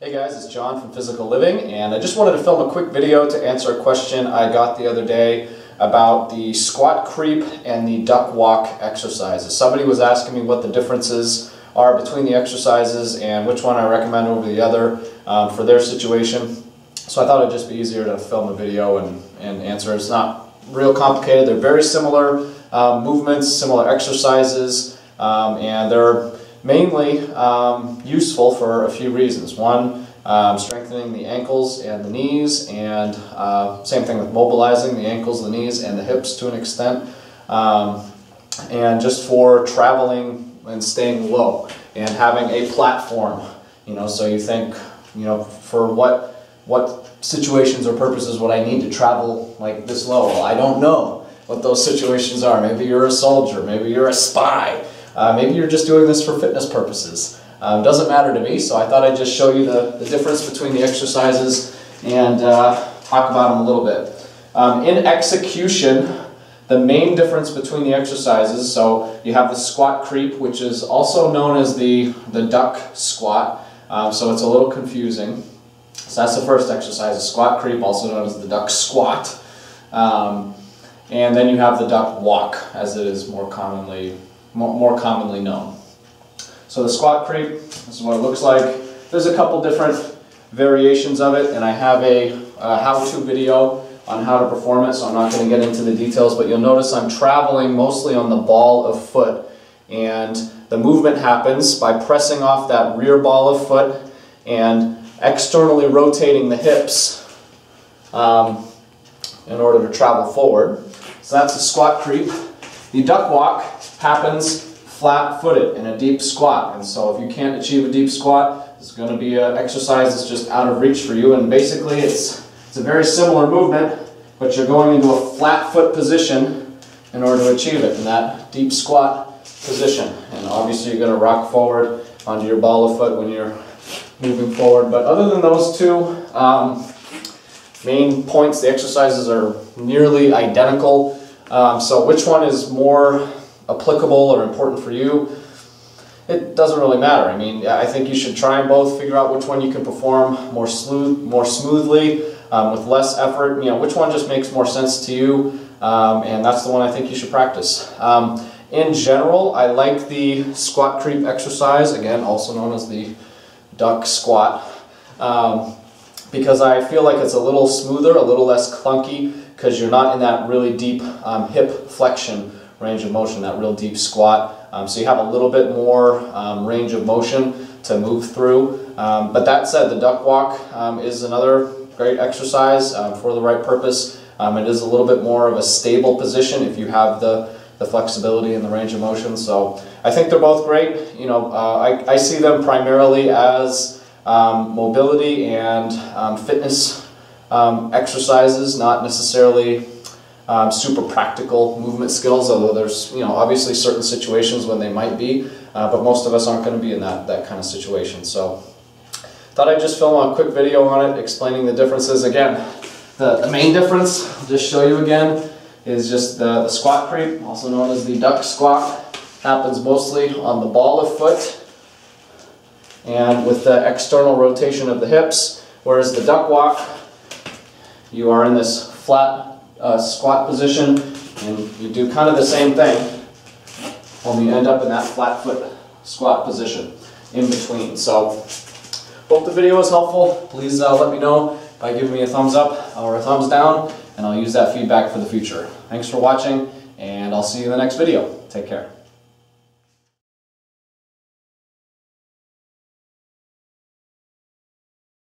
Hey guys, it's John from Physical Living, and I just wanted to film a quick video to answer a question I got the other day about the squat creep and the duck walk exercises. Somebody was asking me what the differences are between the exercises and which one I recommend over the other for their situation. So I thought it'd just be easier to film a video and answer. It's not real complicated. They're very similar movements, similar exercises, and they're mainly useful for a few reasons. One, strengthening the ankles and the knees, and same thing with mobilizing the ankles, the knees, and the hips to an extent, and just for traveling and staying low and having a platform, so you think, for what situations or purposes would I need to travel like this low? Well, I don't know what those situations are. Maybe you're a soldier, maybe you're a spy. Maybe you're just doing this for fitness purposes. Doesn't matter to me, so I thought I'd just show you the difference between the exercises and talk about them a little bit. In execution, the main difference between the exercises, so you have the squat creep, which is also known as the duck squat, so it's a little confusing. So that's the first exercise, the squat creep, also known as the duck squat. And then you have the duck walk, as it is more commonly known. So the squat creep, this is what it looks like. There's a couple different variations of it, and I have a how-to video on how to perform it, so I'm not going to get into the details, but you'll notice I'm traveling mostly on the ball of foot, and the movement happens by pressing off that rear ball of foot and externally rotating the hips in order to travel forward. So that's the squat creep. The duck walk happens flat-footed in a deep squat, and so if you can't achieve a deep squat, it's going to be an exercise that's just out of reach for you, and basically it's a very similar movement, but you're going into a flat foot position in order to achieve it in that deep squat position. And obviously you're going to rock forward onto your ball of foot when you're moving forward, but other than those two main points, the exercises are nearly identical. So which one is more applicable or important for you? It doesn't really matter. I mean, I think you should try them both, figure out which one you can perform more smoothly, with less effort. Which one just makes more sense to you, and that's the one I think you should practice. In general, I like the squat creep exercise, again, also known as the duck squat, because I feel like it's a little smoother, a little less clunky, because you're not in that really deep hip flexion range of motion, that real deep squat. So you have a little bit more range of motion to move through. But that said, the duck walk is another great exercise for the right purpose. It is a little bit more of a stable position if you have the flexibility and the range of motion. So I think they're both great. I see them primarily as mobility and fitness exercises, not necessarily super practical movement skills, although there's obviously certain situations when they might be, but most of us aren't going to be in that kind of situation. So thought I'd just film a quick video on it explaining the differences. Again, the main difference, I'll just show you again, is just the squat creep, also known as the duck squat, happens mostly on the ball of foot and with the external rotation of the hips, whereas the duck walk, you are in this flat squat position, and you do kind of the same thing, only you end up in that flat foot squat position in between. So hope the video was helpful. Please let me know by giving me a thumbs up or a thumbs down, and I'll use that feedback for the future. Thanks for watching, and I'll see you in the next video. Take care.